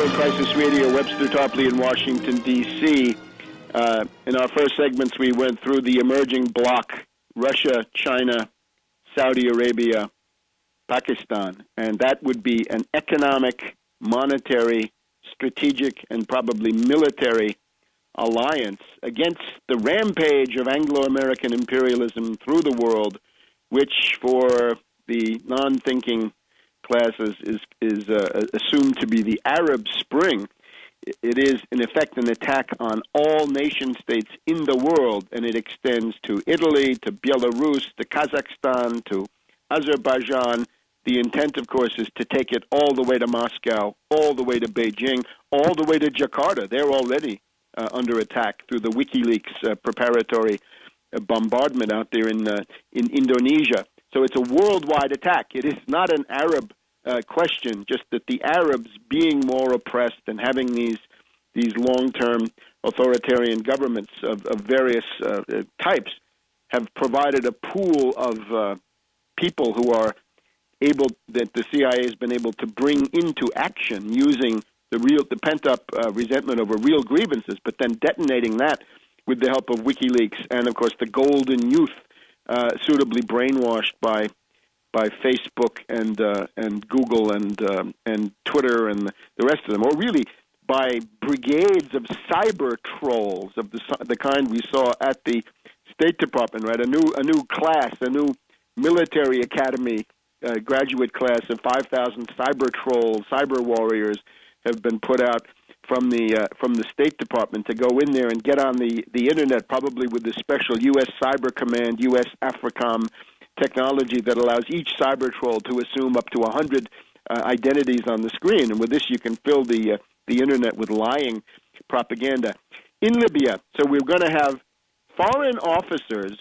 Crisis Radio, Webster Tarpley in Washington, D.C. In our first segments, we went through the emerging bloc, Russia, China, Saudi Arabia, Pakistan, and that would be an economic, monetary, strategic, and probably military alliance against the rampage of Anglo-American imperialism through the world, which for the non-thinking classes is assumed to be the Arab Spring. It is, in effect, an attack on all nation-states in the world, and it extends to Italy, to Belarus, to Kazakhstan, to Azerbaijan. The intent, of course, is to take it all the way to Moscow, all the way to Beijing, all the way to Jakarta. They're already under attack through the WikiLeaks preparatory bombardment out there in Indonesia. So it's a worldwide attack. It is not an Arab question, just that the Arabs, being more oppressed and having these long-term authoritarian governments of various types, have provided a pool of people who are able, that the CIA has been able to bring into action using the pent-up resentment over real grievances, but then detonating that with the help of WikiLeaks and, of course, the golden youth, suitably brainwashed by Facebook and Google and Twitter and the rest of them, or really by brigades of cyber trolls of the kind we saw at the State Department, right? A new class, a new military academy graduate class of 5,000 cyber trolls, cyber warriors have been put out from the State Department to go in there and get on the internet, probably with the special U.S. Cyber Command, U.S. AFRICOM technology that allows each cyber troll to assume up to 100 identities on the screen. And with this, you can fill the internet with lying propaganda. In Libya, so we're going to have foreign officers,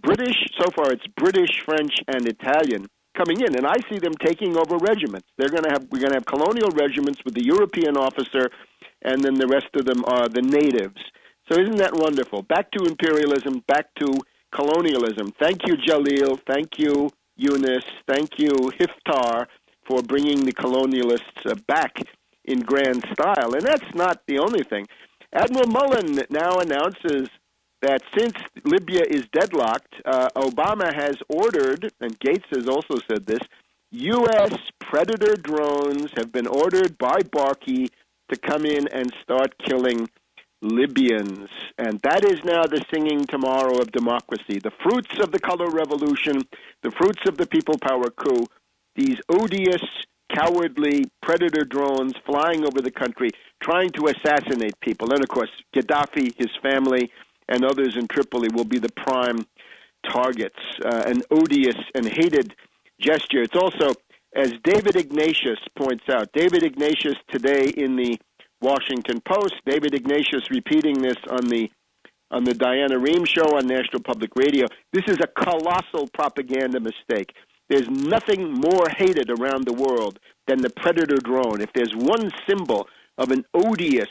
British, so far it's British, French, and Italian, coming in, and I see them taking over regiments. We're going to have colonial regiments with the European officer, and then the rest of them are the natives. So isn't that wonderful? Back to imperialism, back to colonialism. Thank you, Jalil. Thank you, Yunus. Thank you, Hiftar, for bringing the colonialists back in grand style. And that's not the only thing. Admiral Mullen now announces that since Libya is deadlocked, Obama has ordered, and Gates has also said this, U.S. Predator drones have been ordered by Barkey to come in and start killing Libyans. And that is now the singing tomorrow of democracy. The fruits of the color revolution, the fruits of the people power coup, these odious, cowardly Predator drones flying over the country, trying to assassinate people. And, of course, Gaddafi, his family, and others in Tripoli will be the prime targets, an odious and hated gesture. It's also, as David Ignatius points out, David Ignatius today in the Washington Post, David Ignatius repeating this on the Diana Rehm show on National Public Radio, this is a colossal propaganda mistake. There's nothing more hated around the world than the Predator drone. If there's one symbol of an odious,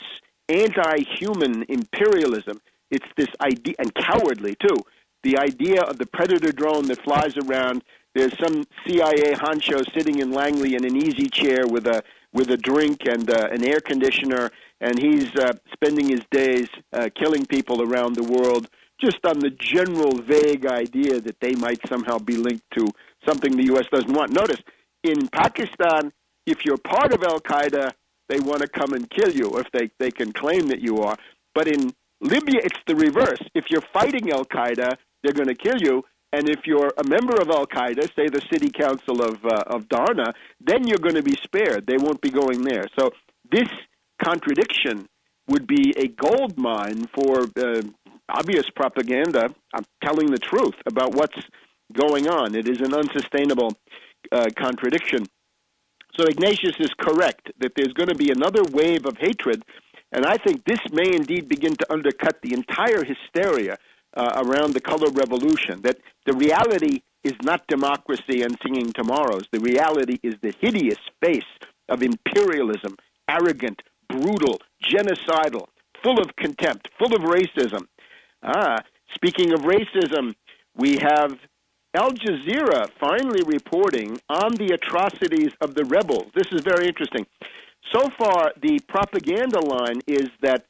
anti-human imperialism, it's this idea, and cowardly too, the idea of the Predator drone that flies around. There's some CIA honcho sitting in Langley in an easy chair with a drink and an air conditioner, and he's spending his days killing people around the world just on the general vague idea that they might somehow be linked to something the U.S. doesn't want. Notice, in Pakistan, if you're part of al-Qaeda, they want to come and kill you if they can claim that you are. But in Libya, it's the reverse. If you're fighting al-Qaeda, they're going to kill you. And if you're a member of al-Qaeda, say the city council of Darna, then you're going to be spared. They won't be going there. So this contradiction would be a gold mine for obvious propaganda. I'm telling the truth about what's going on. It is an unsustainable contradiction. So Ignatius is correct that there's going to be another wave of hatred, and I think this may indeed begin to undercut the entire hysteria around the color revolution, that the reality is not democracy and singing tomorrows. The reality is the hideous face of imperialism, arrogant, brutal, genocidal, full of contempt, full of racism. Speaking of racism, we have Al Jazeera finally reporting on the atrocities of the rebels. This is very interesting. So far, the propaganda line is that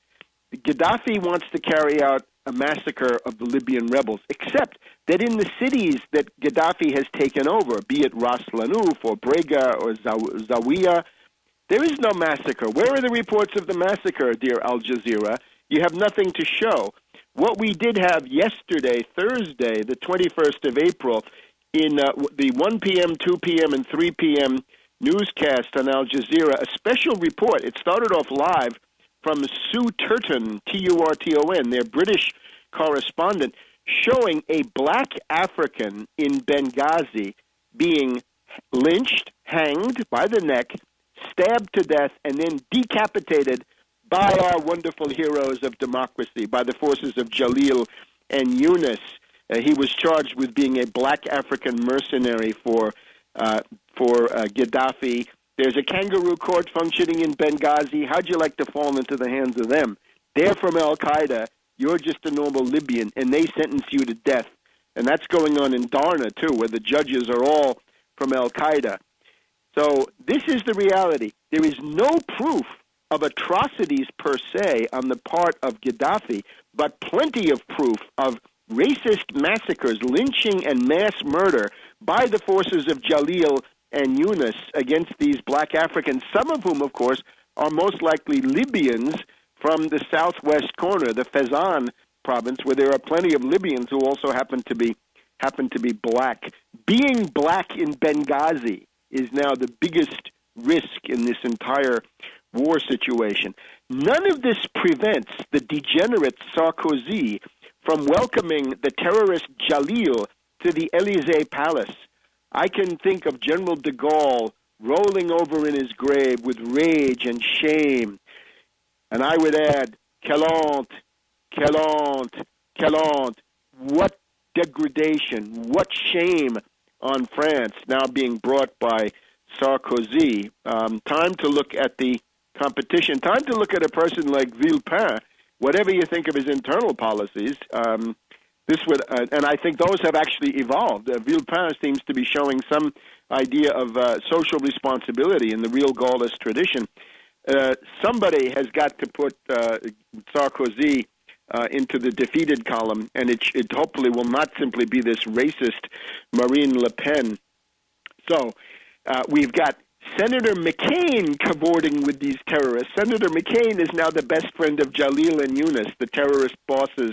Gaddafi wants to carry out a massacre of the Libyan rebels, except that in the cities that Gaddafi has taken over, be it Ras Lanuf or Brega or Zawiya, there is no massacre. Where are the reports of the massacre, dear Al Jazeera? You have nothing to show. What we did have yesterday, Thursday, the 21st of April, in the 1 p.m., 2 p.m., and 3 p.m. newscast on Al Jazeera, a special report. It started off live from Sue Turton, Turton, their British correspondent, showing a black African in Benghazi being lynched, hanged by the neck, stabbed to death, and then decapitated by our wonderful heroes of democracy, by the forces of Jalil and Yunus. He was charged with being a black African mercenary for Gaddafi. There's a kangaroo court functioning in Benghazi. How'd you like to fall into the hands of them? They're from Al-Qaeda. You're just a normal Libyan, and they sentence you to death. And that's going on in Darna, too, where the judges are all from Al-Qaeda. So this is the reality. There is no proof of atrocities per se on the part of Gaddafi, but plenty of proof of racist massacres, lynching, and mass murder by the forces of Jalil and Yunus against these black Africans, some of whom, of course, are most likely Libyans from the southwest corner, the Fezzan province, where there are plenty of Libyans who also happen to be black. Being black in Benghazi is now the biggest risk in this entire war situation. None of this prevents the degenerate Sarkozy from welcoming the terrorist Jalil to the Élysée Palace. I can think of General de Gaulle rolling over in his grave with rage and shame. And I would add, quelle honte, quelle honte, quelle honte. What degradation, what shame on France now being brought by Sarkozy. Time to look at the competition. Time to look at a person like Villepin. Whatever you think of his internal policies, this would, and I think those have actually evolved. Villepin seems to be showing some idea of social responsibility in the real Gaullist tradition. Somebody has got to put Sarkozy into the defeated column, and it hopefully will not simply be this racist Marine Le Pen. So we've got Senator McCain cavorting with these terrorists. Senator McCain is now the best friend of Jalil and Yunus, the terrorist bosses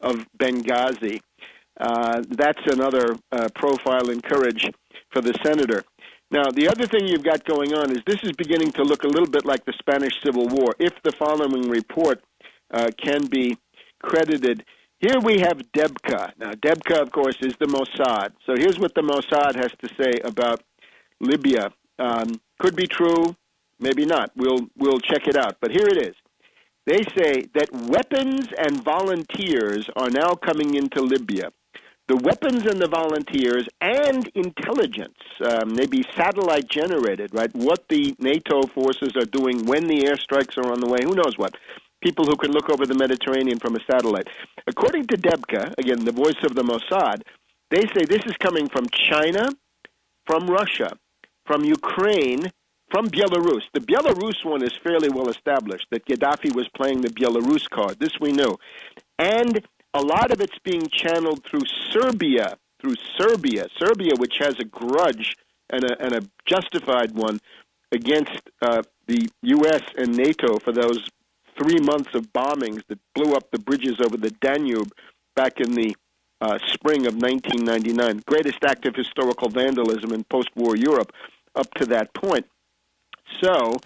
of Benghazi. That's another profile and courage for the senator. Now, the other thing you've got going on is this is beginning to look a little bit like the Spanish Civil War, if the following report can be credited. Here we have Debka. Now, Debka, of course, is the Mossad. So here's what the Mossad has to say about Libya. Could be true, maybe not. We'll check it out. But here it is. They say that weapons and volunteers are now coming into Libya. The weapons and the volunteers and intelligence, maybe satellite generated, right? What the NATO forces are doing when the airstrikes are on the way, who knows what? People who can look over the Mediterranean from a satellite. According to Debka, again, the voice of the Mossad, they say this is coming from China, from Russia, from Ukraine, from Belarus. The Belarus one is fairly well established, that Gaddafi was playing the Belarus card. This we knew. And a lot of it's being channeled through Serbia, Serbia, which has a grudge and a justified one against the U.S. and NATO for those 3 months of bombings that blew up the bridges over the Danube back in the spring of 1999. Greatest act of historical vandalism in post-war Europe up to that point. So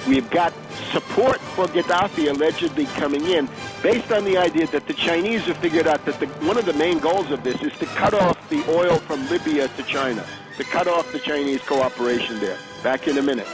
we've got support for Gaddafi allegedly coming in based on the idea that the Chinese have figured out that one of the main goals of this is to cut off the oil from Libya to China, to cut off the Chinese cooperation there. Back in a minute.